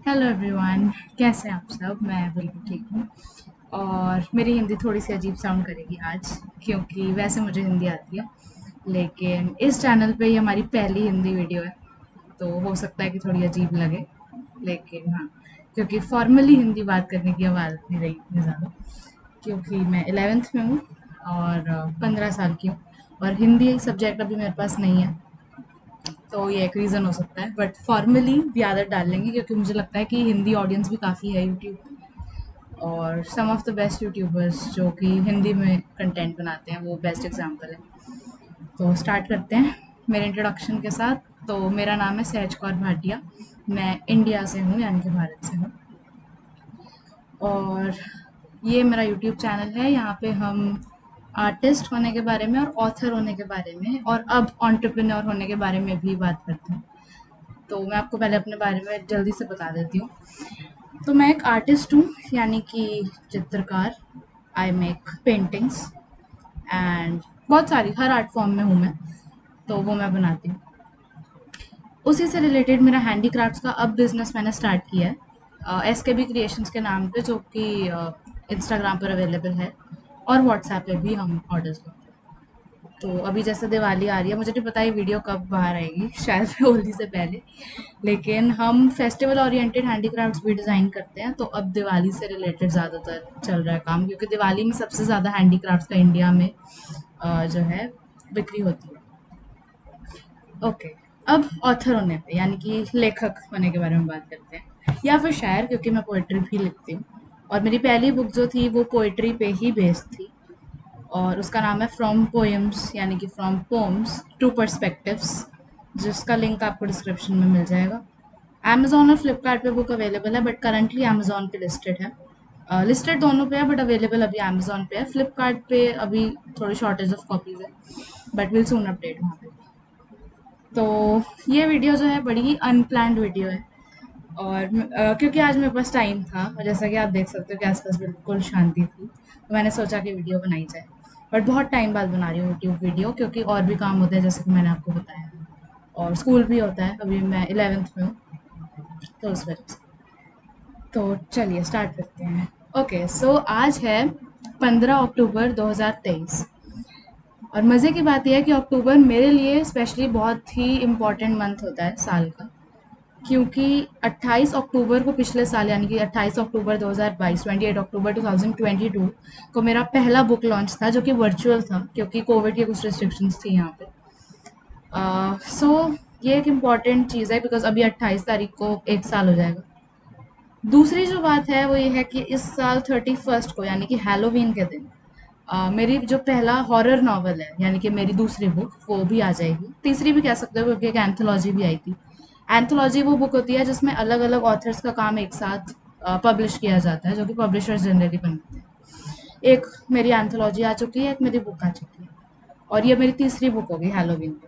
Hello everyone, कैसे हैं आप सब। मैं बिल्कुल ठीक हूँ। और मेरी हिंदी थोड़ी सी अजीब साउंड करेगी आज, क्योंकि वैसे मुझे हिंदी आती है, लेकिन इस चैनल पे ये हमारी पहली हिंदी वीडियो है, तो हो सकता है कि थोड़ी अजीब लगे। लेकिन हाँ, क्योंकि फॉर्मली हिंदी बात करने की आवाज़ नहीं रही इतनी ज़्यादा, क्योंकि मैं 11th में हूँ और 15 साल की हूँ, और हिंदी सब्जेक्ट अभी मेरे पास नहीं है। तो ये एक रीज़न हो सकता है, बट फॉर्मली भी आदत डाल लेंगे, क्योंकि मुझे लगता है कि हिंदी ऑडियंस भी काफ़ी है यूट्यूब पे, और सम ऑफ द बेस्ट यूट्यूबर्स जो कि हिंदी में कंटेंट बनाते हैं वो बेस्ट एग्जांपल है। तो स्टार्ट करते हैं मेरे इंट्रोडक्शन के साथ। तो मेरा नाम है सहज कौर भाटिया। मैं इंडिया से हूँ, यानी कि भारत से हूँ। और ये मेरा यूट्यूब चैनल है। यहाँ पे हम आर्टिस्ट होने के बारे में और ऑथर होने के बारे में और अब एंटरप्रेन्योर होने के बारे में भी बात करते हैं। तो मैं आपको पहले अपने बारे में जल्दी से बता देती हूँ। तो मैं एक आर्टिस्ट हूँ, यानी कि चित्रकार। आई मेक पेंटिंग्स एंड बहुत सारी हर आर्ट फॉर्म में हूँ मैं, तो वो मैं बनाती हूँ। उसी से रिलेटेड मेरा हैंडीक्राफ्ट्स का अब बिजनेस मैंने स्टार्ट किया है, एस के बी क्रिएशंस के नाम पे, जो कि इंस्टाग्राम पर अवेलेबल है, और व्हाट्सएप पे भी हम ऑर्डर्स लेते हैं। तो अभी जैसे दिवाली आ रही है, मुझे नहीं पता ये वीडियो कब बाहर आएगी, शायद होली से पहले, लेकिन हम फेस्टिवल ओरिएंटेड हैंडीक्राफ्ट्स भी डिज़ाइन करते हैं। तो अब दिवाली से रिलेटेड ज़्यादातर चल रहा है काम, क्योंकि दिवाली में सबसे ज़्यादा हैंडीक्राफ्ट्स का इंडिया में जो है बिक्री होती है। ओके, अब ऑथर होने पे, यानी कि लेखक होने के बारे में बात करते हैं, या फिर शायर, क्योंकि मैं पोइट्री भी लिखती हूँ। और मेरी पहली बुक जो थी वो पोइट्री पे ही बेस्ड थी, और उसका नाम है फ्रॉम पोएम्स, यानी कि फ्रॉम पोम्स टू पर्सपेक्टिव्स, जिसका लिंक आपको डिस्क्रिप्शन में मिल जाएगा। अमेज़न और फ्लिपकार्ट पे बुक अवेलेबल है, बट करंटली अमेज़न पे लिस्टेड है। लिस्टेड दोनों पे है, बट अवेलेबल अभी अमेज़न पे है। फ्लिपकार्ट पे अभी थोड़ी शॉर्टेज ऑफ कॉपीज़ है, बट विल सून अपडेट वहाँ पे। तो ये वीडियो जो है बड़ी ही अनप्लान्ड वीडियो है, और क्योंकि आज मेरे पास टाइम था, और जैसा कि आप देख सकते हो कि आसपास बिल्कुल शांति थी, तो मैंने सोचा कि वीडियो बनाई जाए। बट बहुत टाइम बाद बना रही हूँ यूट्यूब वीडियो, क्योंकि और भी काम होते हैं, जैसे कि मैंने आपको बताया, और स्कूल भी होता है। अभी मैं 11th में हूँ, तो उस वजह से। तो चलिए स्टार्ट करते हैं। ओके, सो आज है 15 अक्टूबर 2023, और मज़े की बात यह है कि अक्टूबर मेरे लिए स्पेशली बहुत ही इम्पोर्टेंट मंथ होता है साल का, क्योंकि 28 अक्टूबर को पिछले साल, यानी कि 28 अक्टूबर 2022, 28 अक्टूबर 2022 को मेरा पहला बुक लॉन्च था, जो कि वर्चुअल था, क्योंकि कोविड की कुछ रिस्ट्रिक्शंस थी यहाँ पे। सो ये एक इम्पॉर्टेंट चीज़ है, बिकॉज अभी 28 तारीख को एक साल हो जाएगा। दूसरी जो बात है वो ये है कि इस साल 31st को, यानी कि हैलोवीन के दिन, मेरी जो पहला हॉरर नॉवल है, यानी कि मेरी दूसरी बुक, वो भी आ जाएगी। तीसरी भी कह सकते हो, क्योंकि एक एंथोलॉजी भी आई थी। एंथोलॉजी वो बुक होती है जिसमें अलग अलग ऑथर्स का काम एक साथ पब्लिश किया जाता है, जो कि पब्लिशर्स जनरली बनाते हैं। एक मेरी एंथोलॉजी आ चुकी है, एक मेरी बुक आ चुकी है, और ये मेरी तीसरी बुक होगी हैलोवीन पे।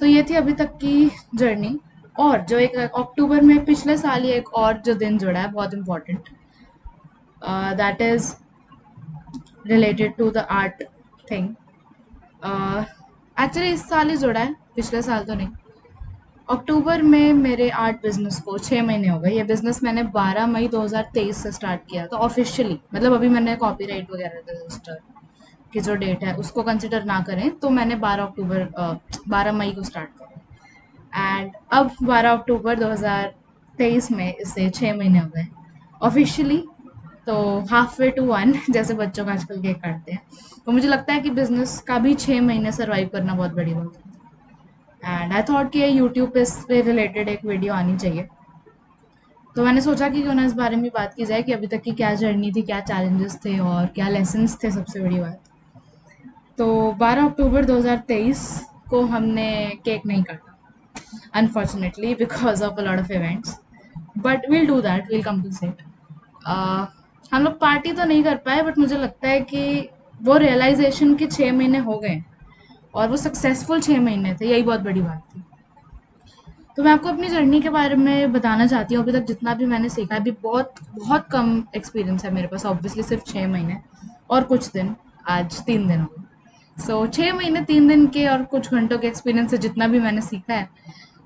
तो ये थी अभी तक की जर्नी। और जो एक अक्टूबर में पिछले साल ही एक और जो दिन जुड़ा है बहुत important, that is related to the art thing. Actually इस साल ही जुड़ा है, पिछले साल तो नहीं। अक्टूबर में मेरे आर्ट बिजनेस को 6 महीने हो गए। ये बिजनेस मैंने 12 मई 2023 से स्टार्ट किया था ऑफिशियली, मतलब अभी मैंने कॉपीराइट वगैरह रजिस्टर की जो डेट है उसको कंसिडर ना करें, तो मैंने 12 मई को स्टार्ट करा, एंड अब 12 अक्टूबर 2023 में इसे 6 महीने हो गए ऑफिशियली। तो हाफ वे टू वन जैसे बच्चों का आजकल केक काटते हैं। तो मुझे लगता है कि बिजनेस का भी 6 महीने सर्वाइव करना बहुत बड़ी बात है, एंड आई थॉट कि ये यूट्यूब पे इस पे रिलेटेड एक वीडियो आनी चाहिए। तो मैंने सोचा कि क्यों ना इस बारे में बात की जाए कि अभी तक की क्या जर्नी थी, क्या चैलेंजेस थे और क्या लेसन्स थे, सबसे बड़ी बात। तो 12 अक्टूबर 2023 को हमने केक नहीं काटा, unfortunately, because of a lot of events, but will do that, will compensate. हम लोग पार्टी तो नहीं कर पाए, बट मुझे लगता है कि वो रियलाइजेशन के 6 महीने हो गए, और वो सक्सेसफुल 6 महीने थे, यही बहुत बड़ी बात थी। तो मैं आपको अपनी जर्नी के बारे में बताना चाहती हूँ। अभी तक जितना भी मैंने सीखा है, अभी बहुत बहुत कम एक्सपीरियंस है मेरे पास, ऑब्वियसली सिर्फ 6 महीने और कुछ दिन, आज 3 दिन हो गए। सो 6 महीने 3 दिन के और कुछ घंटों के एक्सपीरियंस से जितना भी मैंने सीखा है,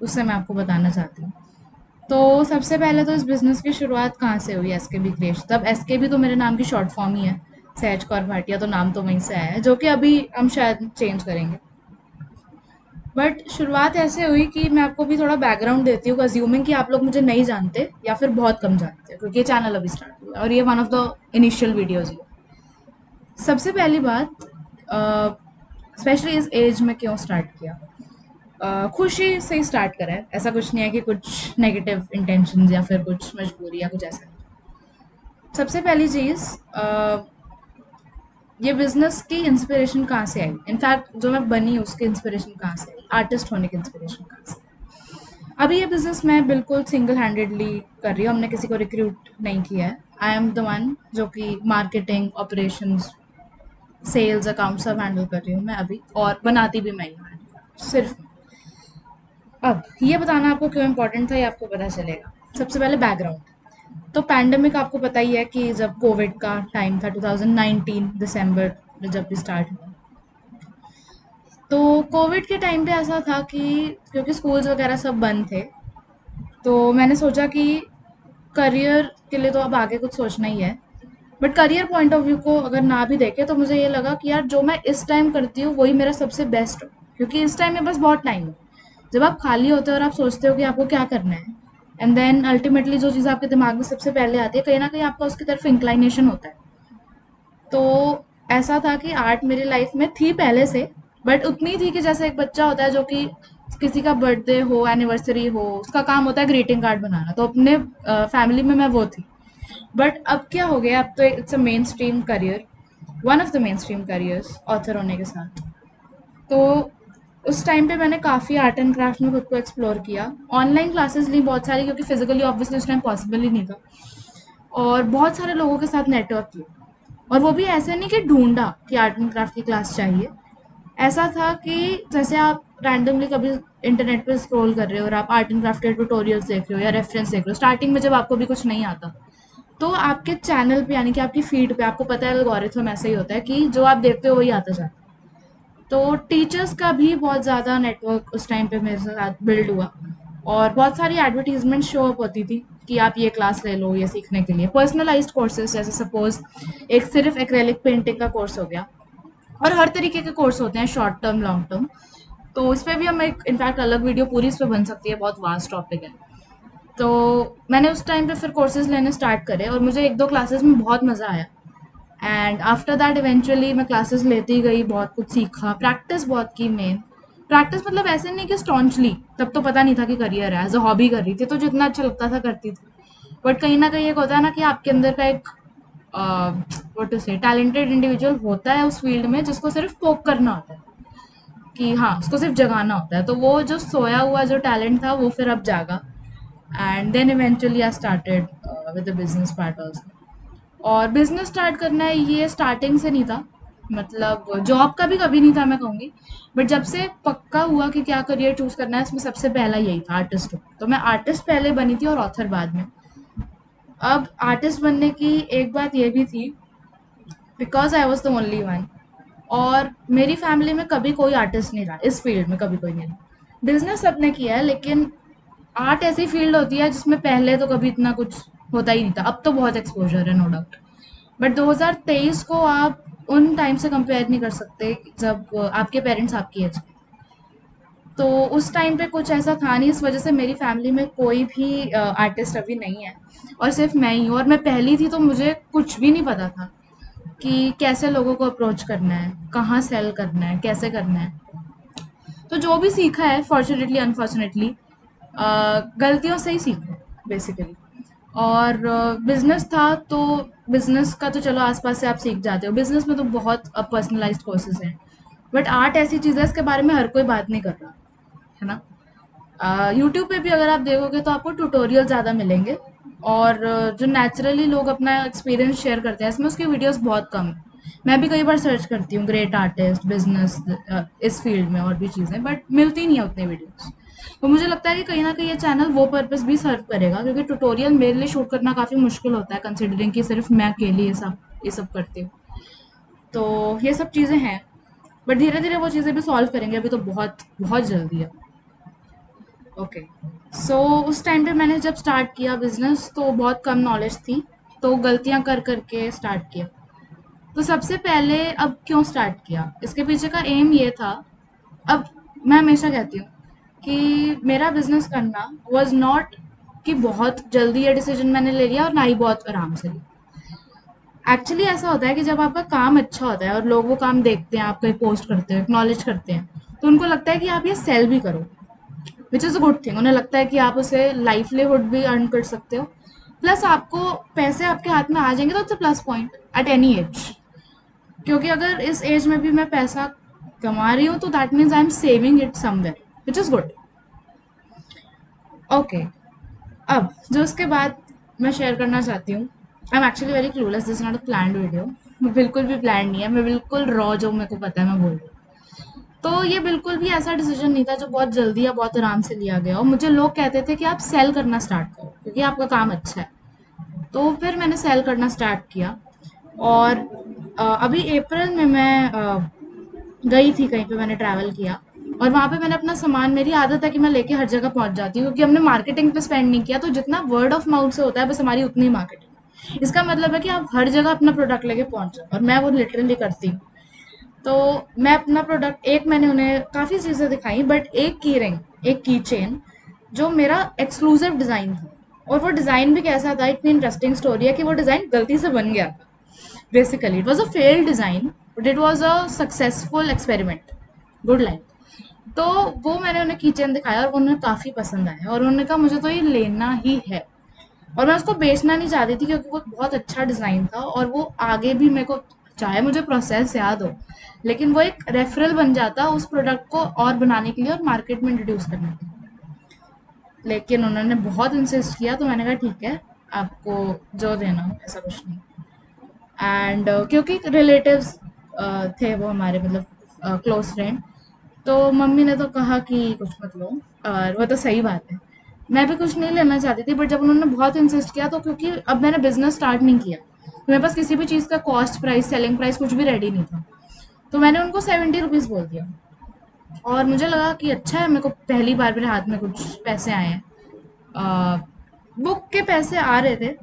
उससे मैं आपको बताना चाहती हूँ। तो सबसे पहले तो इस बिज़नेस की शुरुआत कहाँ से हुई, एसकेबी क्रिएशन। तब एसकेबी तो मेरे नाम की शॉर्ट फॉर्म ही है, सहज कौर भाटिया, तो नाम तो वहीं से आया है, जो कि अभी हम शायद चेंज करेंगे। बट शुरुआत ऐसे हुई कि मैं आपको भी थोड़ा बैकग्राउंड देती हूँ, अज्यूमिंग कि आप लोग मुझे नहीं जानते या फिर बहुत कम जानते हो, क्योंकि ये चैनल अभी स्टार्ट हुआ है और ये one of the initial videos है। सबसे पहली बात, स्पेशली इस एज में क्यों स्टार्ट किया, खुशी से ही स्टार्ट करा है, ऐसा कुछ नहीं है कि कुछ नेगेटिव इंटेंशंस या फिर कुछ मजबूरी या कुछ ऐसा नहीं। सबसे पहली चीज़, ये बिजनेस की इंस्पिरेशन कहाँ से आई, इनफैक्ट जो मैं बनी उसकी इंस्पिरेशन कहाँ से आई, आर्टिस्ट होने की इंस्पिरेशन कहाँ से आई। अभी ये बिजनेस मैं बिल्कुल सिंगल हैंडेडली कर रही हूँ, हमने किसी को रिक्रूट नहीं किया है। आई एम द वन जो कि मार्केटिंग, ऑपरेशंस, सेल्स, अकाउंट सब हैंडल कर रही हूँ मैं अभी, और बनाती भी मैं ही हूँ सिर्फ। अब ये बताना आपको क्यों इम्पोर्टेंट था, ये आपको पता चलेगा। सबसे पहले बैकग्राउंड। तो पैंडेमिक आपको पता ही है कि जब कोविड का टाइम था, 2019 दिसंबर में जब भी स्टार्ट हुआ, तो कोविड के टाइम पे ऐसा था कि क्योंकि स्कूल्स वगैरह सब बंद थे, तो मैंने सोचा कि करियर के लिए तो अब आगे कुछ सोचना ही है। But career point of view को अगर ना भी देखे तो मुझे ये लगा कि यार जो मैं इस टाइम करती हूँ वही मेरा सबसे बेस्ट हो, क्योंकि इस टाइम में बस बहुत टाइम है। जब आप खाली होते हो और आप सोचते हो कि आपको क्या करना है, एंड देन अल्टीमेटली जो चीज़ आपके दिमाग में सबसे पहले आती है, कहीं ना कहीं आपका उसकी तरफ इंक्लाइनेशन होता है। तो ऐसा था कि आर्ट मेरी लाइफ में थी पहले से, बट उतनी थी कि जैसे एक बच्चा होता है जो कि किसी का बर्थडे हो, एनिवर्सरी हो, उसका काम होता है ग्रीटिंग कार्ड बनाना, तो अपने फैमिली में मैं वो थी। बट अब क्या हो गया, अब तो it's a main stream career, one of the main stream careers author होने के साथ। तो उस टाइम पे मैंने काफ़ी आर्ट एंड क्राफ्ट में खुद को एक्सप्लोर किया, ऑनलाइन क्लासेस ली बहुत सारी, क्योंकि फिजिकली ऑब्वियसली उस टाइम पॉसिबल ही नहीं था, और बहुत सारे लोगों के साथ नेटवर्क किया। और वो भी ऐसे नहीं कि ढूंढा कि आर्ट एंड क्राफ्ट की क्लास चाहिए, ऐसा था कि जैसे आप रैंडमली कभी इंटरनेट पे स्क्रॉल कर रहे हो और आप आर्ट एंड क्राफ्ट के ट्यूटोरियल्स देख रहे हो या रेफरेंस देख रहे हो, स्टार्टिंग में जब आपको भी कुछ नहीं आता, तो आपके चैनल पे यानी कि आपकी फीड पे आपको पता है एल्गोरिथम ऐसा ही होता है कि जो आप देखते हो वही आता जाता है। तो टीचर्स का भी बहुत ज़्यादा नेटवर्क उस टाइम पे मेरे साथ बिल्ड हुआ, और बहुत सारी एडवर्टीजमेंट शो अप होती थी कि आप ये क्लास ले लो ये सीखने के लिए, पर्सनलाइज्ड कोर्सेज, जैसे सपोज एक सिर्फ एक्रेलिक पेंटिंग का कोर्स हो गया, और हर तरीके के कोर्स होते हैं, शॉर्ट टर्म, लॉन्ग टर्म। तो इस पर भी हम एक इनफैक्ट अलग वीडियो पूरी इस पर बन सकती है, बहुत वास्ट टॉपिक है। तो मैंने उस टाइम पे फिर कोर्सेज लेने स्टार्ट करे और मुझे एक दो क्लासेस में बहुत मज़ा आया, एंड आफ्टर दैट इवेंचुअली मैं क्लासेस लेती गई, बहुत कुछ सीखा, प्रैक्टिस बहुत की। मेन प्रैक्टिस मतलब ऐसे नहीं कि स्टॉन्चली, तब तो पता नहीं था कि करियर है, एज अ हॉबी कर रही थी, तो जितना अच्छा लगता था करती थी। बट कहीं ना कहीं एक होता है ना कि आपके अंदर का एक व्हाट टू से टैलेंटेड इंडिविजुअल होता है उस फील्ड में, जिसको सिर्फ पोक करना होता है, कि हाँ उसको सिर्फ जगाना होता है, तो वो जो सोया हुआ जो टैलेंट था वो फिर अब जागा। And then eventually I started with the business part also. और बिजनेस स्टार्ट करना है ये स्टार्टिंग से नहीं था, मतलब जॉब का भी कभी नहीं था मैं कहूँगी, बट जब से पक्का हुआ कि क्या करियर चूज करना है, इसमें सबसे पहला यही था, आर्टिस्ट। तो मैं आर्टिस्ट पहले बनी थी और ऑथर बाद में। अब आर्टिस्ट बनने की एक बात ये भी थी, because I was the only one, और मेरी फैमिली में कभी कोई आर्टिस्ट नहीं रहा, इस फील्ड में कभी कोई नहीं रहा। बिजनेस सबने किया है, लेकिन आर्ट ऐसी फील्ड होती है जिसमें पहले तो कभी इतना कुछ होता ही नहीं था, अब तो बहुत एक्सपोजर है नो डाउट। बट 2023 को आप उन टाइम से कंपेयर नहीं कर सकते जब आपके पेरेंट्स आपकी एज के। तो उस टाइम पे कुछ ऐसा था नहीं, इस वजह से मेरी फैमिली में कोई भी आर्टिस्ट अभी नहीं है, और सिर्फ मैं ही हूँ, और मैं पहली थी, तो मुझे कुछ भी नहीं पता था कि कैसे लोगों को अप्रोच करना है, कहाँ सेल करना है, कैसे करना है। तो जो भी सीखा है, फॉर्चुनेटली अनफॉर्चुनेटली, गलतियों से ही सीखा है बेसिकली। और बिजनेस था तो बिजनेस का तो चलो आसपास से आप सीख जाते हो, बिजनेस में तो बहुत पर्सनलाइज्ड कोर्सेज हैं। बट आर्ट ऐसी चीज़ है, इसके बारे में हर कोई बात नहीं कर रहा है ना। यूट्यूब पे भी अगर आप देखोगे तो आपको ट्यूटोरियल ज़्यादा मिलेंगे, और जो नेचुरली लोग अपना एक्सपीरियंस शेयर करते हैं इसमें, उसकी वीडियोस बहुत कम है। मैं भी कई बार सर्च करती हूँ ग्रेट आर्टिस्ट बिजनेस इस फील्ड में और भी चीज़ें, बट मिलती नहीं है उतनी वीडियोस। तो मुझे लगता है कि कहीं ना कहीं ये चैनल वो पर्पस भी सर्व करेगा, क्योंकि ट्यूटोरियल मेरे लिए शूट करना काफ़ी मुश्किल होता है, कंसिडरिंग कि सिर्फ मैं अकेली ये सब करती हूँ। तो ये सब चीज़ें हैं, बट धीरे धीरे वो चीज़ें भी सॉल्व करेंगे, अभी तो बहुत बहुत जल्दी है। ओके। सो उस टाइम पे मैंने जब स्टार्ट किया बिजनेस तो बहुत कम नॉलेज थी, तो गलतियां कर करके स्टार्ट किया। तो सबसे पहले अब क्यों स्टार्ट किया, इसके पीछे का एम ये था। अब मैं हमेशा कहती हूँ कि मेरा बिजनेस करना वाज नॉट कि बहुत जल्दी ये डिसीजन मैंने ले लिया और ना ही बहुत आराम से लिया। एक्चुअली ऐसा होता है कि जब आपका काम अच्छा होता है और लोग वो काम देखते हैं, आप कहीं पोस्ट करते हो, एक्नॉलेज करते हैं, तो उनको लगता है कि आप ये सेल भी करो, which is a good thing. उन्हें लगता है कि आप उसे लाइवलीहुड भी अर्न कर सकते हो, प्लस आपको पैसे आपके हाथ में आ जाएंगे, तो it's a plus point at any as. क्योंकि अगर इस एज में भी मैं पैसा कमा रही हूँ तो that means I am saving it somewhere, which is good. Okay. अब जो उसके बाद मैं शेयर करना चाहती हूँ, I am actually very clueless, this not a planned video. बिल्कुल भी प्लान नहीं है, मैं बिल्कुल रॉ जो मेरे को पता है मैं बोल रही हूँ। तो ये बिल्कुल भी ऐसा डिसीजन नहीं था जो बहुत जल्दी या बहुत आराम से लिया गया, और मुझे लोग कहते थे कि आप सेल करना स्टार्ट करो क्योंकि आपका काम अच्छा है। तो फिर मैंने सेल करना स्टार्ट किया। और अभी अप्रैल में मैं गई थी कहीं पे, मैंने ट्रैवल किया, और वहाँ पे मैंने अपना सामान, मेरी आदत है कि मैं लेके हर जगह पहुँच जाती हूँ क्योंकि हमने मार्केटिंग पे स्पेंड नहीं किया, तो जितना वर्ड ऑफ माउथ से होता है बस हमारी उतनी मार्केटिंग। इसका मतलब है कि आप हर जगह अपना प्रोडक्ट लेके पहुँच जाओ, और मैं वो लिटरली करती हूँ। तो मैं अपना प्रोडक्ट, एक मैंने उन्हें काफ़ी चीज़ें दिखाई, बट एक की रिंग, एक की चेन जो मेरा एक्सक्लूसिव डिज़ाइन था। और वो डिज़ाइन भी कैसा था, इतनी इंटरेस्टिंग स्टोरी है कि वो डिज़ाइन गलती से बन गया था। Basically it was a failed design, but it was a successful experiment. Good line. तो वो मैंने उन्हें किचन दिखाया और वो उन्हें काफ़ी पसंद आया, और उन्होंने कहा मुझे तो ये लेना ही है। और मैं उसको बेचना नहीं चाहती थी क्योंकि वो बहुत अच्छा डिज़ाइन था, और वो आगे भी मेरे को, चाहे मुझे प्रोसेस याद हो, लेकिन वो एक रेफरल बन जाता उस प्रोडक्ट को और बनाने के लिए और मार्केट में इंट्रोड्यूस करने के लिए। लेकिन उन्होंने बहुत इंसिस्ट किया, तो मैंने कहा ठीक है, आपको जो देना हो, ऐसा कुछ नहीं। एंड क्योंकि रिलेटिव्स थे वो हमारे, मतलब क्लोज फ्रेंड, तो मम्मी ने तो कहा कि कुछ मत लो, और वो तो सही बात है। मैं भी कुछ नहीं लेना चाहती थी, बट जब उन्होंने बहुत इंसिस्ट किया, तो क्योंकि अब मैंने बिजनेस स्टार्ट नहीं किया, तो मेरे पास किसी भी चीज़ का कॉस्ट प्राइस, सेलिंग प्राइस कुछ भी रेडी नहीं था, तो मैंने उनको 70 रुपीज़ बोल दिया। और मुझे लगा कि अच्छा है, मेरे को पहली बार मेरे हाथ में कुछ पैसे आए हैं। बुक के पैसे आ रहे थे,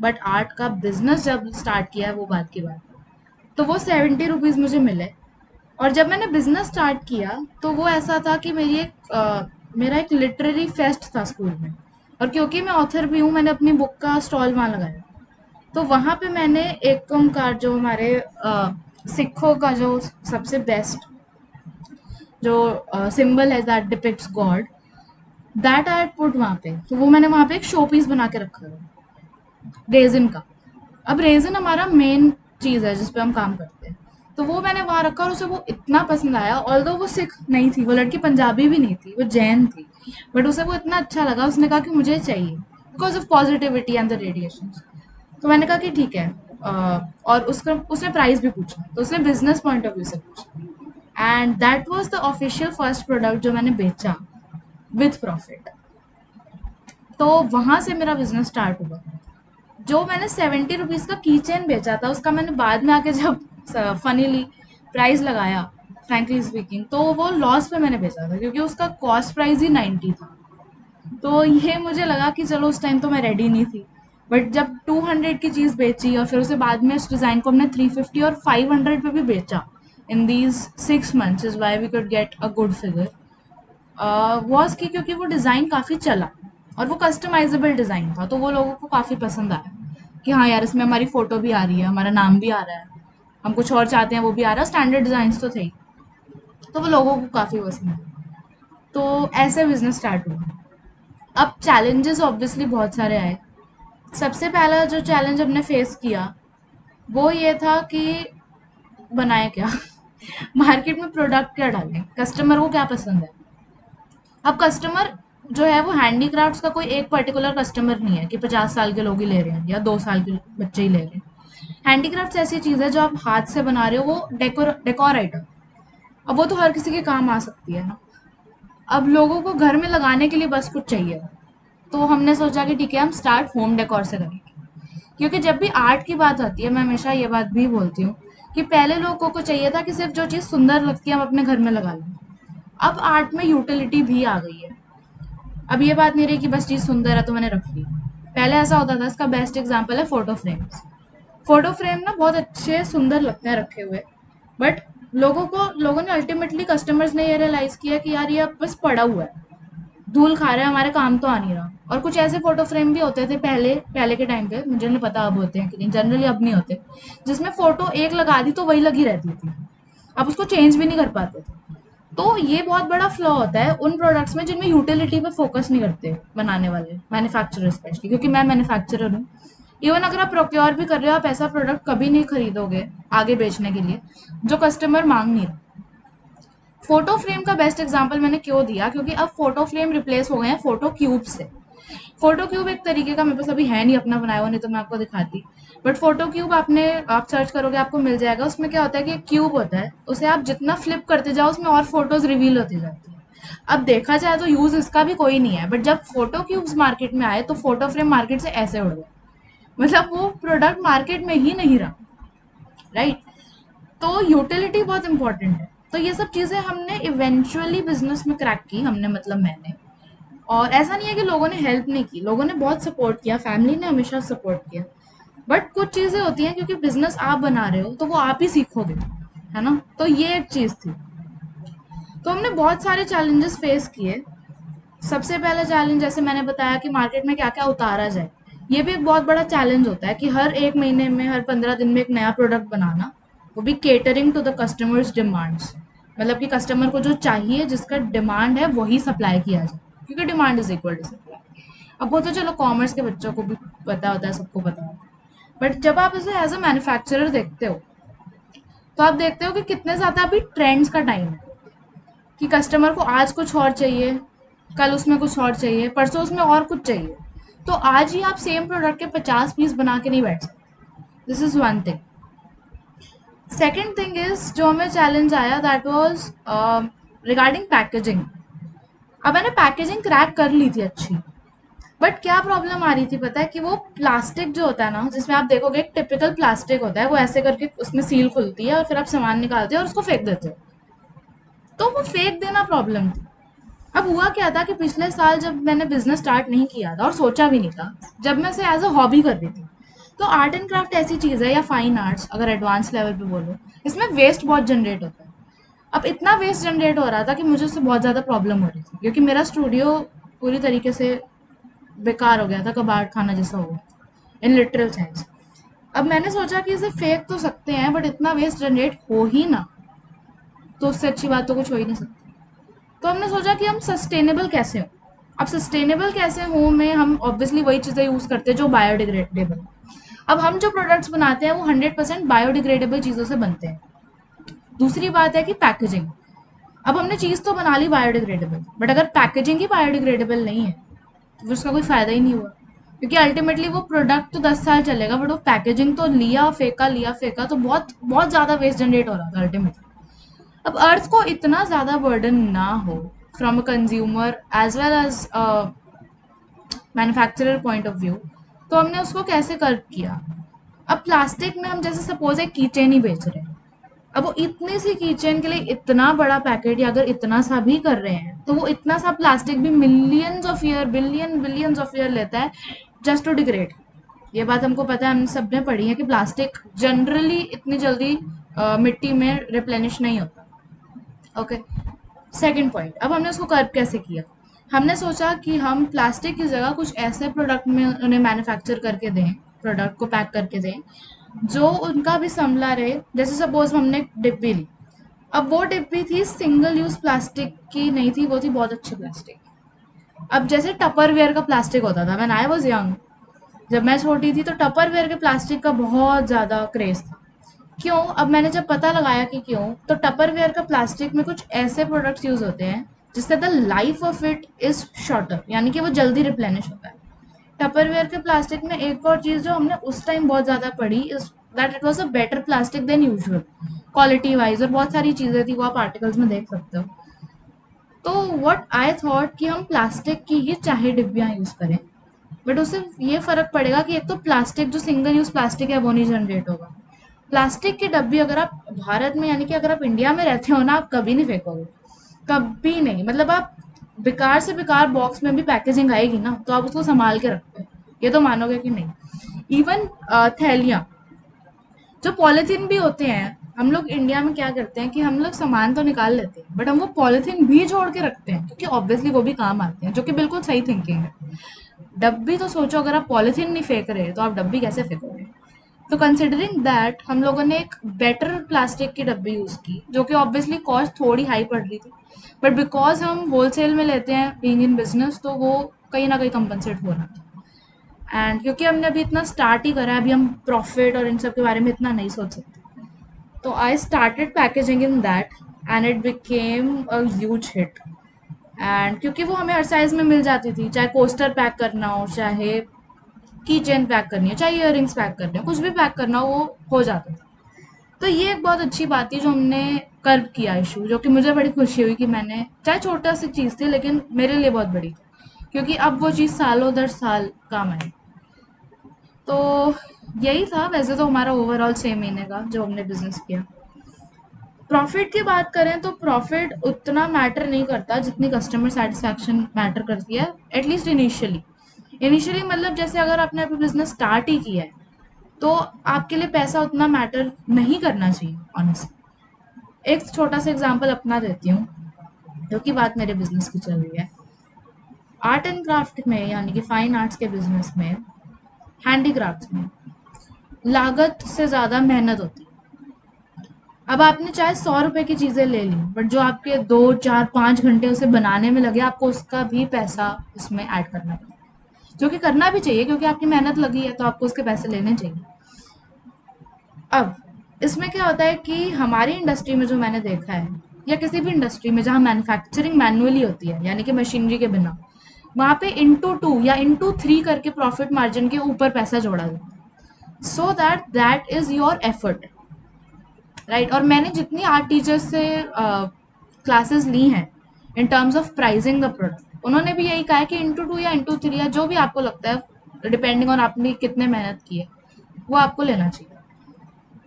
बट आर्ट का बिजनेस जब स्टार्ट किया है वो बात की बात है। तो वो 70 रुपीज़ मुझे मिले। और जब मैंने बिजनेस स्टार्ट किया तो वो ऐसा था कि मेरा एक लिटरेरी फेस्ट था स्कूल में, और क्योंकि मैं ऑथर भी हूँ, मैंने अपनी बुक का स्टॉल वहाँ लगाया। तो वहाँ पे मैंने एक ओमकार, जो हमारे सिखों का जो सबसे बेस्ट जो सिंबल है that depicts God, that I put वहाँ पे, तो वो मैंने वहाँ पे एक शो पीस बना के रखा है रेजिन का। अब रेजिन हमारा मेन चीज़ है जिस पे हम काम करते हैं, तो वो मैंने वहाँ रखा और उसे वो इतना पसंद आया। ऑल्दो वो सिख नहीं थी, वो लड़की पंजाबी भी नहीं थी, वो जैन थी, बट उसे वो इतना अच्छा लगा, उसने कहा कि मुझे चाहिए, because of positivity and the radiation. तो मैंने कहा कि ठीक है। और उसका उसने प्राइस भी पूछा, तो उसने बिजनेस पॉइंट ऑफ व्यू से पूछा, and that was the official first product जो मैंने बेचा विथ प्रॉफिट। तो वहाँ से मेरा बिजनेस स्टार्ट हुआ। जो मैंने 70 रुपीज़ का की चेन बेचा था, उसका मैंने बाद में आके जब फनीली प्राइस लगाया, फ्रैंकली स्पीकिंग, तो वो लॉस पे मैंने बेचा था क्योंकि उसका कॉस्ट प्राइस ही 90 था। तो ये मुझे लगा कि चलो, उस टाइम तो मैं रेडी नहीं थी, बट जब 200 की चीज़ बेची और फिर उसे बाद में इस डिज़ाइन को हमने 350 और 500 पे भी बेचा in these 6 months, is why we could get a good figure. Was कि क्योंकि वो डिज़ाइन काफ़ी चला और वो कस्टमाइजेबल डिज़ाइन था, तो वो लोगों को काफ़ी पसंद आया कि हाँ यार, इसमें हमारी फ़ोटो भी आ रही है, हमारा नाम भी आ रहा है, हम कुछ और चाहते हैं वो भी आ रहा है, स्टैंडर्ड डिज़ाइंस तो थे ही। तो वो लोगों को काफ़ी पसंद आया। तो ऐसे बिजनेस स्टार्ट हुआ। अब चैलेंजेस ऑब्वियसली बहुत सारे आए। सबसे पहला जो चैलेंज हमने फेस किया वो ये था कि बनाए क्या मार्केट में प्रोडक्ट क्या डालें, कस्टमर को क्या पसंद है। अब कस्टमर जो है वो हैंडीक्राफ्ट्स का कोई एक पर्टिकुलर कस्टमर नहीं है कि 50 साल के लोग ही ले रहे हैं या 2 साल के बच्चे ही ले रहे हैं। हैंडीक्राफ्ट्स ऐसी चीज़ है जो आप हाथ से बना रहे हो, वो डेकोर डेकोर आइटम। अब वो तो हर किसी के काम आ सकती है ना। अब लोगों को घर में लगाने के लिए बस कुछ चाहिए, तो हमने सोचा कि ठीक है, हम स्टार्ट होम डेकोर से करेंगे। क्योंकि जब भी आर्ट की बात आती है, मैं हमेशा ये बात भी बोलती हूँ कि पहले लोगों को चाहिए था कि सिर्फ जो चीज़ सुंदर लगती है हम अपने घर में लगा लें। अब आर्ट में यूटिलिटी भी आ गई है। अब ये बात नहीं रही कि बस चीज़ सुंदर है तो मैंने रख ली। पहले ऐसा होता था, इसका बेस्ट एग्जांपल है फोटो फ्रेम्स। फोटो फ्रेम ना बहुत अच्छे सुंदर लगते हैं रखे हुए, बट लोगों ने अल्टीमेटली, कस्टमर्स ने ये रियलाइज किया कि यार ये अब बस पड़ा हुआ है, धूल खा रहा है, हमारे काम तो आ नहीं रहा। और कुछ ऐसे फोटो फ्रेम भी होते थे पहले पहले के टाइम पे, मुझे नहीं पता अब होते हैं कि नहीं, जनरली अब नहीं होते, जिसमें फोटो एक लगा दी तो वही लगी रहती थी, आप उसको चेंज भी नहीं कर पाते थे। तो ये बहुत बड़ा फ्लॉ होता है उन प्रोडक्ट्स में जिनमें यूटिलिटी पे फोकस नहीं करते बनाने वाले मैन्युफैक्चरर, स्पेशली क्योंकि मैं मैन्युफैक्चरर हूँ। इवन अगर आप प्रोक्योर भी कर रहे हो, आप ऐसा प्रोडक्ट कभी नहीं खरीदोगे आगे बेचने के लिए जो कस्टमर मांग नहीं रहा। फोटो फ्रेम का बेस्ट एग्जांपल मैंने क्यों दिया, क्योंकि अब फोटो फ्रेम रिप्लेस हो गए हैं फोटो क्यूब से। फोटो क्यूब एक तरीके का, मेरे पास अभी है नहीं अपना बनाया हुआ, नहीं तो मैं आपको दिखाती। बट फोटो क्यूब आप सर्च करोगे आपको मिल जाएगा। उसमें क्या होता है कि एक क्यूब होता है, उसे आप जितना फ्लिप करते जाओ उसमें और फोटोज रिवील होती जाती है। अब देखा जाए तो यूज इसका भी कोई नहीं है, बट जब फोटो क्यूब्स मार्केट में आए तो फोटो फ्रेम मार्केट से ऐसे उड़ गए, मतलब वो प्रोडक्ट मार्केट में ही नहीं रहा, राइट। तो यूटिलिटी बहुत इंपॉर्टेंट है। तो ये सब चीज़ें हमने इवेंचुअली बिजनेस में क्रैक की, हमने मतलब मैंने। और ऐसा नहीं है कि लोगों ने हेल्प नहीं की, लोगों ने बहुत सपोर्ट किया, फैमिली ने हमेशा सपोर्ट किया। बट कुछ चीज़ें होती हैं, क्योंकि बिजनेस आप बना रहे हो तो वो आप ही सीखोगे, है ना। तो ये एक चीज़ थी। तो हमने बहुत सारे चैलेंजेस फेस किए। सबसे पहला चैलेंज, जैसे मैंने बताया कि मार्केट में क्या क्या उतारा जाए, ये भी एक बहुत बड़ा चैलेंज होता है कि हर एक महीने में, हर 15 दिन में एक नया प्रोडक्ट बनाना, वो भी catering to the customers demands. मतलब कि कस्टमर को जो चाहिए, जिसका डिमांड है, वही सप्लाई किया जाए, क्योंकि demand is equal to supply. अब वो तो चलो कॉमर्स के बच्चों को भी पता होता है, सबको पता होता है। बट जब आप इसे एज अ मैन्युफैक्चरर देखते हो, तो आप देखते हो कि कितने ज़्यादा अभी ट्रेंड्स का टाइम है, कि कस्टमर को आज कुछ और चाहिए, कल उसमें कुछ और चाहिए, परसों उसमें और कुछ चाहिए। तो आज ही आप सेम प्रोडक्ट के 50 पीस बना के नहीं बैठ सकते। This is one thing. Second thing is, जो हमें चैलेंज आया, दैट वॉज रिगार्डिंग पैकेजिंग। अब मैंने पैकेजिंग क्रैक कर ली थी अच्छी, बट क्या प्रॉब्लम आ रही थी पता है, कि वो प्लास्टिक जो होता है ना, जिसमें आप देखोगे एक टिपिकल प्लास्टिक होता है, वो ऐसे करके उसमें सील खुलती है और फिर आप सामान निकालते हो और उसको फेंक देते हो। तो वो फेंक देना प्रॉब्लम थी। अब हुआ क्या था कि पिछले साल जब मैंने बिजनेस स्टार्ट नहीं किया था और सोचा भी नहीं था, जब मैं इसे एज अ हॉबी कर रही थी, तो आर्ट एंड क्राफ्ट ऐसी चीज़ है, या फाइन आर्ट्स अगर एडवांस लेवल पे बोलो, इसमें वेस्ट बहुत जनरेट होता है। अब इतना वेस्ट जनरेट हो रहा था कि मुझे उससे बहुत ज़्यादा प्रॉब्लम हो रही थी, क्योंकि मेरा स्टूडियो पूरी तरीके से बेकार हो गया था, कबाड़ खाना जैसा हो गया, इन लिटरल सेंस। अब मैंने सोचा कि इसे फेंक तो सकते हैं, बट इतना वेस्ट जनरेट हो ही ना, तो उससे अच्छी बात तो कुछ हो ही नहीं सकती। तो हमने सोचा कि हम सस्टेनेबल कैसे हों। अब सस्टेनेबल कैसे हों में हम ऑब्वियसली वही चीज़ें यूज़ करते हैं जो बायोडिग्रेडेबल। अब हम जो प्रोडक्ट्स बनाते हैं वो 100% बायोडिग्रेडेबल चीज़ों से बनते हैं। दूसरी बात है कि पैकेजिंग। अब हमने चीज़ तो बना ली बायोडिग्रेडेबल, बट अगर पैकेजिंग ही बायोडिग्रेडेबल नहीं है तो फिर उसका कोई फ़ायदा ही नहीं हुआ, क्योंकि अल्टीमेटली वो प्रोडक्ट तो 10 साल चलेगा, बट वो पैकेजिंग तो लिया फेंका तो बहुत बहुत ज़्यादा वेस्ट जनरेट हो रहा था अल्टीमेटली। अब अर्थ को इतना ज़्यादा बर्डन ना हो from a consumer as well as manufacturer point of view, तो हमने उसको कैसे कर्व किया। अब प्लास्टिक में हम जैसे सपोज एक की चेन ही बेच रहे हैं, अब वो इतनी सी की चेन के लिए इतना बड़ा पैकेट, या अगर इतना सा भी कर रहे हैं, तो वो इतना सा प्लास्टिक भी millions of year, billions of year लेता है जस्ट टू डिग्रेड। ये बात हमको पता है, हम सब ने पढ़ी है कि प्लास्टिक जनरली इतनी जल्दी मिट्टी में रिप्लेनिश नहीं होता। ओके। सेकंड पॉइंट, अब हमने उसको कर्व कैसे किया। हमने सोचा कि हम प्लास्टिक की जगह कुछ ऐसे प्रोडक्ट में उन्हें मैन्युफैक्चर करके दें, प्रोडक्ट को पैक करके दें जो उनका भी संभला रहे। जैसे सपोज हमने एक डिब्बी ली, अब वो डिब्बी थी सिंगल यूज प्लास्टिक की नहीं थी, वो थी बहुत अच्छी प्लास्टिक। अब जैसे टपर वेयर का प्लास्टिक होता था, व्हेन आई वाज यंग, जब मैं छोटी थी, तो टपर वेयर के प्लास्टिक का बहुत ज़्यादा क्रेज था। क्यों? अब मैंने जब पता लगाया कि क्यों, तो टपरवेयर का प्लास्टिक में कुछ ऐसे प्रोडक्ट्स यूज होते हैं जिससे the life of it is shorter, यानी कि वो जल्दी रिप्लेनिश होता है। टपरवेयर के प्लास्टिक में एक और चीज़ जो हमने उस टाइम बहुत ज़्यादा पढ़ी is that it was a better plastic than usual, quality wise और बहुत सारी चीज़ें थी, वो आप आर्टिकल्स में देख सकते हो। तो व्हाट आई थॉट कि हम प्लास्टिक की ही चाहे डिब्बियाँ यूज़ करें, बट उससे ये फ़र्क पड़ेगा कि एक तो प्लास्टिक जो सिंगल यूज़ प्लास्टिक है वो नहीं जनरेट होगा। प्लास्टिक की डब्बी अगर आप भारत में, यानी कि अगर आप इंडिया में रहते हो ना, आप कभी नहीं फेंकोगे, कभी नहीं। मतलब आप बेकार से बेकार बॉक्स में भी पैकेजिंग आएगी ना, तो आप उसको संभाल के रखते हो, ये तो मानोगे कि नहीं। इवन थैलियाँ, जो पॉलीथीन भी होते हैं, हम लोग इंडिया में क्या करते हैं कि हम लोग सामान तो निकाल लेते हैं बट हम वो पॉलीथीन भी जोड़ के रखते हैं, क्योंकि ऑब्वियसली वो भी काम आते हैं, जो कि बिल्कुल सही थिंकिंग है। डब्बी तो सोचो, अगर आप पॉलीथीन नहीं फेंक रहे तो आप डब्बी कैसे फेंकोगे। तो कंसिडरिंग दैट हम लोगों ने एक बेटर प्लास्टिक की डब्बी यूज़ की, जो कि ऑब्वियसली कॉस्ट थोड़ी हाई पड़ रही थी, बट बिकॉज हम होलसेल में लेते हैं बीइंग इन बिजनेस, तो वो कहीं ना कहीं कंपनसेट हो रहा था। एंड क्योंकि हमने अभी इतना स्टार्ट ही करा है, अभी हम प्रॉफिट और इन सब के बारे में इतना नहीं सोच सकते, तो I started packaging in that and it became a huge hit. And क्योंकि वो हमें हर साइज़ में मिल जाती थी, चाहे कोस्टर पैक करना हो, चाहे की चेन पैक करनी हो, चाहे इयर पैक करने हो, कुछ भी पैक करना हो जाता था। तो ये एक बहुत अच्छी बात थी जो हमने कर्व किया इशू, जो कि मुझे बड़ी खुशी हुई कि मैंने, चाहे छोटा सी चीज़ थी लेकिन मेरे लिए बहुत बड़ी थी, क्योंकि अब वो चीज़ सालों दर साल काम आई। तो यही था वैसे तो हमारा ओवरऑल 6 महीने का जो हमने बिजनेस किया। प्रॉफिट की बात करें तो प्रॉफिट उतना मैटर नहीं करता जितनी कस्टमर सेटिस्फैक्शन मैटर करती है, एटलीस्ट इनिशियली। इनिशियली मतलब जैसे अगर आपने अभी बिजनेस स्टार्ट ही किया है, तो आपके लिए पैसा उतना मैटर नहीं करना चाहिए ऑनेस्टली। एक छोटा सा एग्जांपल अपना देती हूँ, क्योंकि बात मेरे बिजनेस की चल रही है। आर्ट एंड क्राफ्ट में, यानी कि फाइन आर्ट्स के बिजनेस में, हैंडीक्राफ्ट्स में लागत से ज़्यादा मेहनत होती है। अब आपने चाहे 100 रुपए की चीज़ें ले ली, बट जो आपके 2 4 5 घंटे उसे बनाने में लगे, आपको उसका भी पैसा उसमें ऐड करना पड़ेगा, जो कि करना भी चाहिए क्योंकि आपकी मेहनत लगी है, तो आपको उसके पैसे लेने चाहिए। अब इसमें क्या होता है कि हमारी इंडस्ट्री में जो मैंने देखा है, या किसी भी इंडस्ट्री में जहाँ मैन्युफैक्चरिंग मैनुअली होती है, यानी कि मशीनरी के बिना, वहाँ पे *2 या *3 करके प्रॉफिट मार्जिन के ऊपर पैसा जोड़ा जाता है, so that that is your effort, right. और मैंने जितनी आर्ट टीचर्स से क्लासेस ली हैं in terms of pricing the product, उन्होंने भी यही कहा है कि *2 या *3 या जो भी आपको लगता है, डिपेंडिंग ऑन आपने कितने मेहनत की है, वो आपको लेना चाहिए।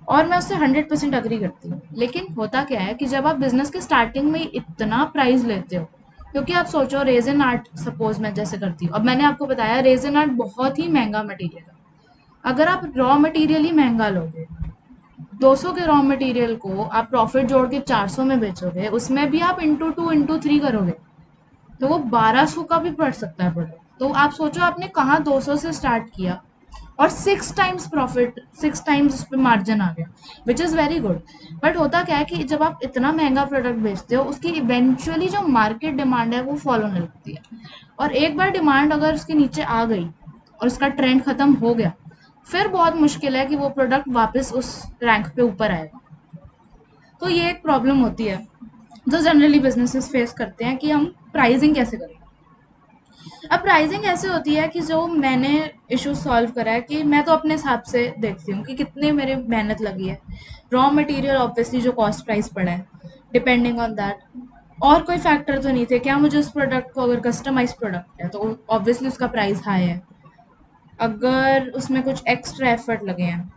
और मैं उससे 100% अग्री करती हूँ। लेकिन होता क्या है कि जब आप बिजनेस के स्टार्टिंग में इतना प्राइस लेते हो, क्योंकि आप सोचो रेजिन आर्ट सपोज मैं जैसे करती हूँ, अब मैंने आपको बताया रेजिन आर्ट बहुत ही महंगा मटेरियल है। अगर आप रॉ मटेरियल ही महंगा लोगे, 200 के रॉ मटेरियल को आप प्रॉफिट जोड़ के 400 में बेचोगे, उसमें भी आप *2 * 3 करोगे, तो वो 1200 का भी पड़ सकता है प्रोडक्ट। तो आप सोचो आपने कहाँ 200 से स्टार्ट किया और 6 टाइम्स प्रॉफिट, 6 टाइम्स उस पर मार्जिन आ गया, which is very good. But होता क्या है कि जब आप इतना महंगा प्रोडक्ट बेचते हो, उसकी इवेंचुअली जो मार्केट डिमांड है वो फॉलो नहीं लगती है, और एक बार डिमांड अगर उसके नीचे आ गई और उसका ट्रेंड खत्म हो गया, फिर बहुत मुश्किल है कि वो प्रोडक्ट वापस उस रैंक पे ऊपर आएगा। तो ये एक प्रॉब्लम होती है जो जनरली बिजनेसेस फेस करते हैं कि हम प्राइसिंग कैसे करें। अब प्राइसिंग ऐसे होती है कि जो मैंने इशू सॉल्व करा है कि मैं तो अपने हिसाब से देखती हूँ कि कितने मेरे मेहनत लगी है, रॉ मटेरियल ऑब्वियसली जो कॉस्ट प्राइस पड़ा है, डिपेंडिंग ऑन दैट, और कोई फैक्टर तो नहीं थे। क्या मुझे उस प्रोडक्ट को, अगर कस्टमाइज प्रोडक्ट है तो ऑब्वियसली उसका प्राइस हाई है। अगर उसमें कुछ एक्स्ट्रा एफर्ट लगे हैं,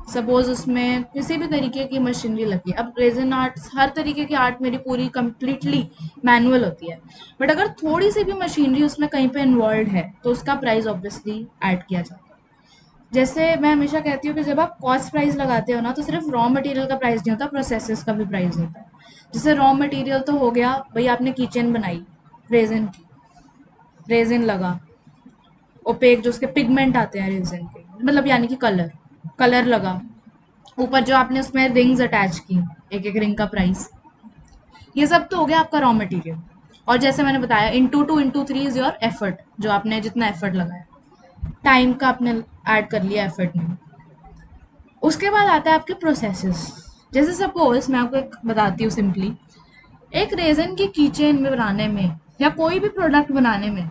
सपोज उसमें किसी भी तरीके की मशीनरी लगी है, अब रेजन आर्ट्स, हर तरीके की आर्ट मेरी पूरी कंप्लीटली मैनुअल होती है, बट अगर थोड़ी सी भी मशीनरी उसमें कहीं पे इन्वॉल्व है तो उसका प्राइस ऑब्वियसली ऐड किया जाता है। जैसे मैं हमेशा कहती हूँ कि जब आप कॉस्ट प्राइस लगाते हो ना, तो सिर्फ रॉ मटेरियल का प्राइस नहीं होता, प्रोसेसेस का भी प्राइस होता है। जैसे रॉ मटेरियल तो हो गया, भाई आपने किचन बनाई, रेजिन की, रेजिन लगा, ओपेक जो उसके पिगमेंट आते हैं रेजिन के, मतलब यानी कि कलर, कलर लगा, ऊपर जो आपने उसमें रिंग्स अटैच की, एक एक रिंग का प्राइस, ये सब तो हो गया आपका रॉ मटेरियल। और जैसे मैंने बताया *2 * 3 इज योर एफर्ट, जो आपने जितना एफर्ट लगाया, टाइम का आपने ऐड कर लिया एफर्ट में। उसके बाद आता है आपके प्रोसेसेस। जैसे सपोज मैं आपको एक बताती हूँ सिंपली, एक रेजन की कीचेन में बनाने में या कोई भी प्रोडक्ट बनाने में,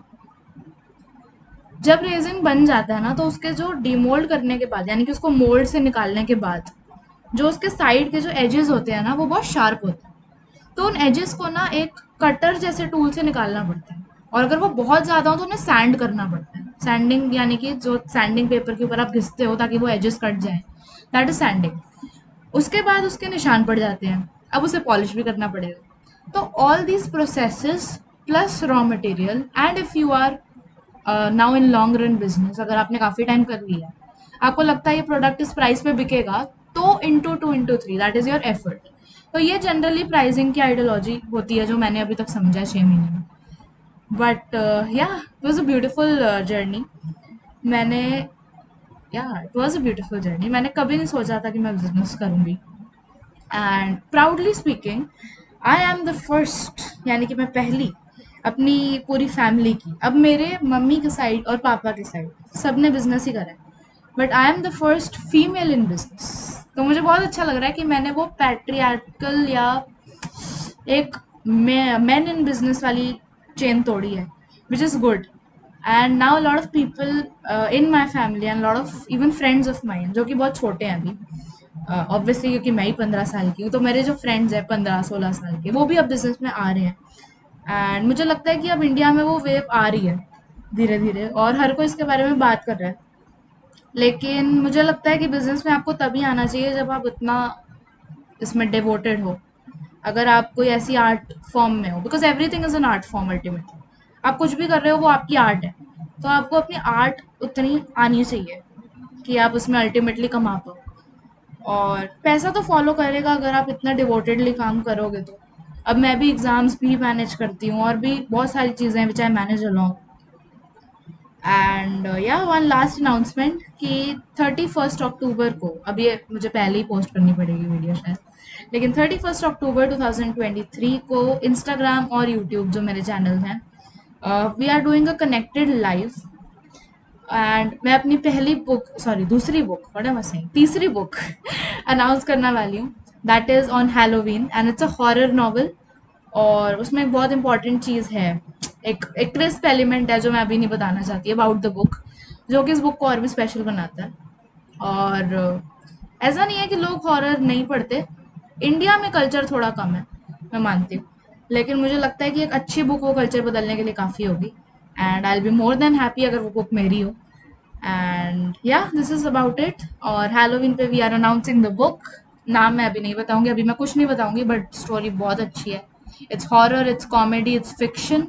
जब रेजिन बन जाता है ना, तो उसके जो डिमोल्ड करने के बाद, यानी कि उसको मोल्ड से निकालने के बाद, जो उसके साइड के जो एजेस होते हैं ना, वो बहुत शार्प होते हैं। तो उन एजेस को ना एक कटर जैसे टूल से निकालना पड़ता है, और अगर वो बहुत ज़्यादा हो तो उन्हें सैंड करना पड़ता है। सैंडिंग यानी कि जो सैंडिंग पेपर के ऊपर आप घिसते हो ताकि वो एजेस कट जाए, दैट इज सैंडिंग। उसके बाद उसके निशान पड़ जाते हैं, अब उसे पॉलिश भी करना पड़ेगा। तो all these processes plus raw material, and if you are now in long run business, अगर आपने काफ़ी टाइम कर लिया, आपको लगता है ये प्रोडक्ट इस प्राइस पे बिकेगा, तो into two into three, that is your effort. तो ये जनरली प्राइसिंग की आइडियोलॉजी होती है जो मैंने अभी तक समझा है 6 महीने में। बट या it was a beautiful journey. मैंने या it was a beautiful journey. मैंने कभी नहीं सोचा था कि मैं बिजनेस करूँगी, and proudly speaking I am the first, यानी कि मैं पहली अपनी पूरी फैमिली की, अब मेरे मम्मी के साइड और पापा के साइड सब ने बिजनेस ही करा है, but I am the first female in business. तो मुझे बहुत अच्छा लग रहा है कि मैंने वो पैट्रियार्कल या एक मेन इन बिजनेस वाली चेन तोड़ी है, which is good. And now lot of people in my family and lot of even friends of mine जो कि बहुत छोटे हैं अभी, ऑब्वियसली क्योंकि मैं ही 15 साल की हूँ, तो मेरे जो फ्रेंड्स हैं 15-16 साल के, वो भी अब बिजनेस में आ रहे हैं। एंड मुझे लगता है कि अब इंडिया में वो वेव आ रही है धीरे धीरे, और हर कोई इसके बारे में बात कर रहा है। लेकिन मुझे लगता है कि बिजनेस में आपको तभी आना चाहिए जब आप इतना इसमें डिवोटेड हो, अगर आप कोई ऐसी आर्ट फॉर्म में हो, because everything is an art form ultimately. आप कुछ भी कर रहे हो वो आपकी आर्ट है, तो आपको अपनी आर्ट उतनी आनी चाहिए कि आप उसमें अल्टीमेटली कमा पाओ। और पैसा तो फॉलो करेगा अगर आप इतना डिवोटेडली काम करोगे तो। अब मैं भी एग्ज़ाम्स भी मैनेज करती हूँ और भी बहुत सारी चीज़ें हैं विच आई मैनेज अलॉन्ग। एंड या वन लास्ट अनाउंसमेंट कि 31 अक्टूबर को, अब ये मुझे पहले ही पोस्ट करनी पड़ेगी वीडियो शायद, लेकिन 31 अक्टूबर 2023 को इंस्टाग्राम और यूट्यूब जो मेरे चैनल हैं, we are doing a connected live. And मैं अपनी पहली बुक, सॉरी दूसरी book, what am I saying, तीसरी बुक अनाउंस करने वाली हूँ। That is on Halloween and it's a horror novel. और उसमें एक बहुत इंपॉर्टेंट चीज़ है, एक क्रिस्प एलिमेंट है जो मैं अभी नहीं बताना चाहती अबाउट द बुक, जो कि इस बुक को और भी स्पेशल बनाता है। और ऐसा नहीं है कि लोग हॉरर नहीं पढ़ते, इंडिया में कल्चर थोड़ा कम है, मैं मानती हूँ, लेकिन मुझे लगता है कि एक अच्छी बुक वो कल्चर बदलने के लिए काफ़ी होगी। And I will be more than happy अगर वो बुक मेरी हो। And yeah this is about it. और हैलोवीन पे we are announcing the book. नाम मैं अभी नहीं बताऊंगी, अभी मैं कुछ नहीं बताऊंगी, बट स्टोरी बहुत अच्छी है। It's horror, it's comedy, it's fiction,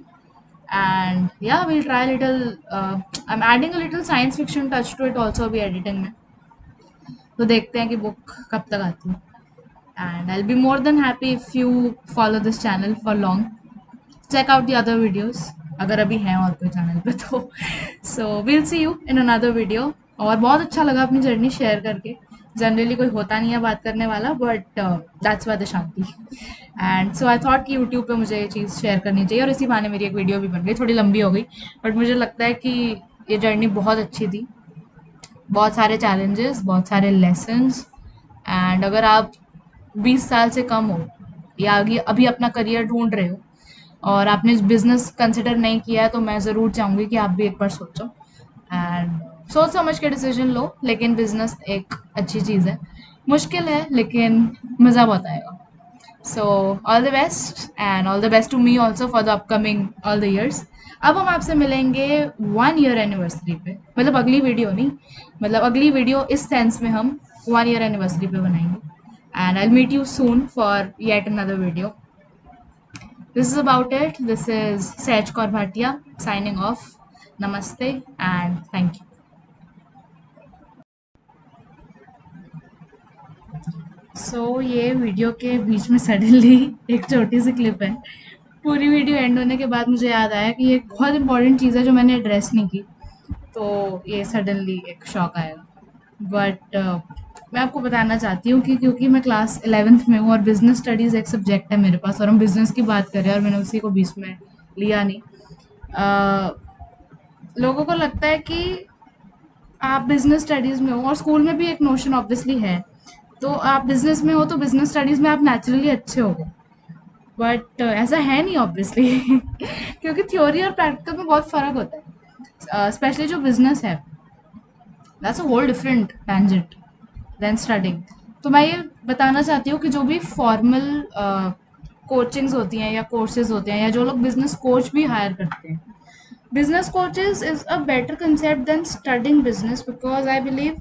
and या will try little, I am adding a little science fiction touch to it also अभी एडिटिंग में। तो देखते हैं कि बुक कब तक आती है। And I will be more than happy if you follow this channel for long, check out the other videos अगर अभी हैं और कोई चैनल पे तो। So will see you in another video. और बहुत अच्छा लगा अपनी जर्नी शेयर करके। जनरली कोई होता नहीं है बात करने वाला, but that's why the Shanti. And so I thought कि यूट्यूब पे मुझे ये चीज़ शेयर करनी चाहिए, और इसी बहाने मेरी एक वीडियो भी बन गई, थोड़ी लंबी हो गई, बट मुझे लगता है कि ये जर्नी बहुत अच्छी थी। बहुत सारे चैलेंजेस, बहुत सारे लेसन्स। एंड अगर आप 20 साल से कम हो, या आगे अभी अपना करियर ढूंढ रहे हो, और आपने बिजनेस कंसिडर नहीं किया है, तो मैं ज़रूर चाहूँगी कि आप भी एक बार सोचो, एंड सोच समझ के डिसीजन लो। लेकिन बिजनेस एक अच्छी चीज़ है, मुश्किल है लेकिन मज़ा बहुत आएगा। So all the best, and all the best to me also for the upcoming all the years. अब हम आपसे मिलेंगे 1 ईयर एनिवर्सरी पे, मतलब अगली वीडियो नहीं, मतलब अगली वीडियो इस सेंस में हम 1 ईयर एनिवर्सरी पे बनाएंगे। And I meet you soon for yet another video. This is about it. This is Sej Kaur Bhatia signing off. Namaste and thank you. ये वीडियो के बीच में सडनली एक छोटी सी क्लिप है। पूरी वीडियो एंड होने के बाद मुझे याद आया कि ये एक बहुत इंपॉर्टेंट चीज़ है जो मैंने एड्रेस नहीं की, तो ये सडनली एक शॉक आएगा। बट मैं आपको बताना चाहती हूँ कि क्योंकि मैं क्लास 11th में हूँ और बिजनेस स्टडीज़ एक सब्जेक्ट है मेरे पास, और हम बिजनेस की बात कर रहे हैं और मैंने उसी को बीच में लिया नहीं। लोगों को लगता है कि आप बिजनेस स्टडीज़ में हो, और स्कूल में भी एक नोशन ऑब्वियसली है, तो आप बिजनेस में हो तो बिजनेस स्टडीज़ में आप नेचुरली अच्छे हो गए। बट ऐसा है नहीं ऑब्वियसली क्योंकि थ्योरी और प्रैक्टिकल में बहुत फ़र्क होता है, स्पेशली जो बिजनेस है, that's a whole different tangent than studying. तो मैं ये बताना चाहती हूँ कि जो भी फॉर्मल कोचिंग्स होती हैं या कोर्सेज होते हैं, या जो लोग बिजनेस कोच भी हायर करते हैं, business coaches is a better concept than studying business, because I believe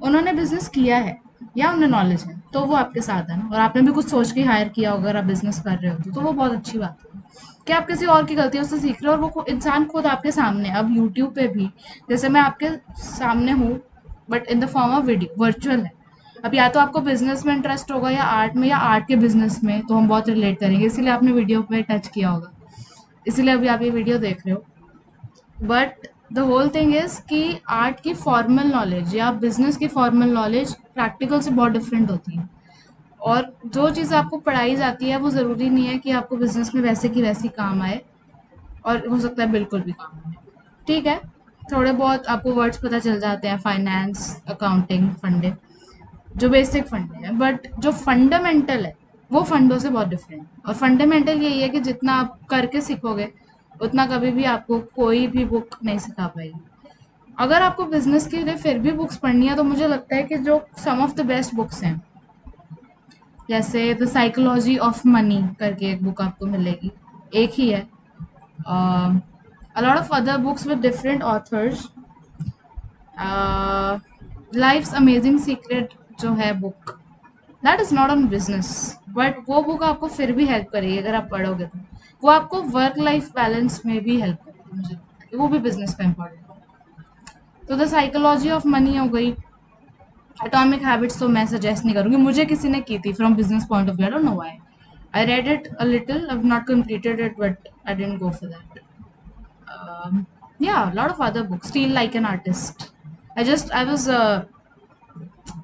उन्होंने बिजनेस किया है या उन्हें नॉलेज है, तो वो आपके साथ है ना, और आपने भी कुछ सोच के हायर किया होगा अगर आप बिजनेस कर रहे हो तो वो बहुत अच्छी बात है। कि आप किसी और की गलतियों से सीख रहे हो और वो इंसान खुद आपके सामने है। अब यूट्यूब पे भी जैसे मैं आपके सामने हूँ, but in the form of video virtual है। अब या तो आपको बिजनेस में इंटरेस्ट होगा या आर्ट में, या आर्ट के बिजनेस में, तो हम बहुत रिलेट करेंगे, इसीलिए आपने वीडियो पे टच किया होगा, इसीलिए अभी आप ये वीडियो देख रहे हो। But the whole thing is कि आर्ट की फॉर्मल नॉलेज या बिजनेस की फॉर्मल नॉलेज प्रैक्टिकल से बहुत डिफरेंट होती है। और जो चीज़ आपको पढ़ाई जाती है वो ज़रूरी नहीं है कि आपको बिजनेस में वैसे की वैसी काम आए, और हो सकता है बिल्कुल भी काम ना आए। ठीक है, थोड़े बहुत आपको वर्ड्स पता चल जाते हैं, फाइनेंस, अकाउंटिंग, फंडिंग, जो बेसिक फंडे हैं, बट जो फंडामेंटल है वो फंडों से बहुत डिफरेंट है। और फंडामेंटल यही है कि जितना आप करके सीखोगे उतना कभी भी आपको कोई भी बुक नहीं सिखा पाएगी। अगर आपको बिजनेस के लिए फिर भी बुक्स पढ़नी है तो मुझे लगता है कि जो सम ऑफ द बेस्ट बुक्स हैं, जैसे द साइकोलॉजी ऑफ मनी करके एक बुक आपको मिलेगी, एक ही है। A lot of other books with different authors. Life's amazing secret जो है book, that is not on business, but वो बुक आपको फिर भी हेल्प करेगी अगर आप पढ़ोगे तो। वो आपको वर्क लाइफ बैलेंस में भी हेल्प करेगी, मुझे लगता है कि वो भी बिजनेस का इम्पोर्टेंट है। तो द साइकोलॉजी ऑफ मनी हो गई। एटॉमिक हैबिट्स तो मैं सजेस्ट नहीं करूंगी, मुझे किसी ने की थी from business point of view, I don't know why. I read it a little, I have not completed it, but I didn't go for that. Yeah, a lot of other books. Steal Like an Artist. I was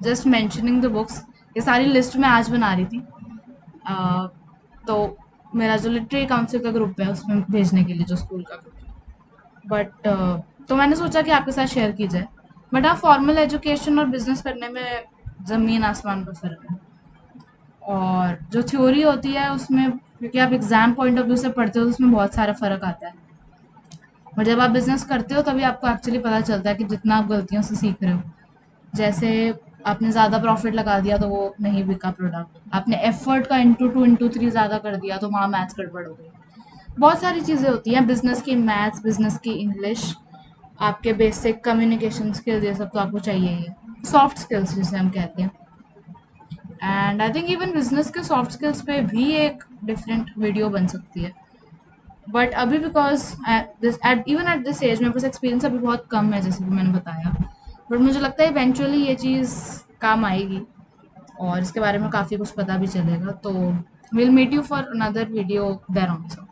just mentioning the books. ये सारी list मैं आज बना रही थी। uh, तो मेरा जो लिटरेरी काउंसिल का ग्रुप है उसमें भेजने के लिए, जो स्कूल का ग्रुप है, बट तो मैंने सोचा कि आपके साथ शेयर की जाए। बट हाँ, फॉर्मल एजुकेशन और बिजनेस करने में ज़मीन आसमान का फ़र्क है। और जो थ्योरी होती है उसमें, क्योंकि आप एग्ज़ाम पॉइंट ऑफ व्यू से पढ़ते हो तो उसमें बहुत सारा फ़र्क आता है। और जब आप बिजनेस करते हो तभी आपको एक्चुअली पता चलता है कि जितना आप गलतियों से सीख रहे हो। जैसे आपने ज़्यादा प्रॉफिट लगा दिया तो वो नहीं बिका प्रोडक्ट, आपने एफर्ट का इंटू टू इंटू थ्री ज़्यादा कर दिया तो वहाँ मैथ्स गड़बड़ हो गई। बहुत सारी चीज़ें होती हैं बिजनेस की, मैथ्स, बिजनेस की इंग्लिश, आपके बेसिक कम्युनिकेशन स्किल्स, ये सब तो आपको चाहिए ही है, सॉफ्ट स्किल्स जिसे हम कहते हैं। And I think even business के सॉफ्ट स्किल्स पे भी एक डिफरेंट वीडियो बन सकती है। बट अभी because this at even at this age मेरे पास एक्सपीरियंस अभी बहुत कम है, जैसे कि मैंने बताया। बट मुझे लगता है इवेंचुअली ये चीज़ काम आएगी और इसके बारे में काफ़ी कुछ पता भी चलेगा। तो will meet you for another video there also.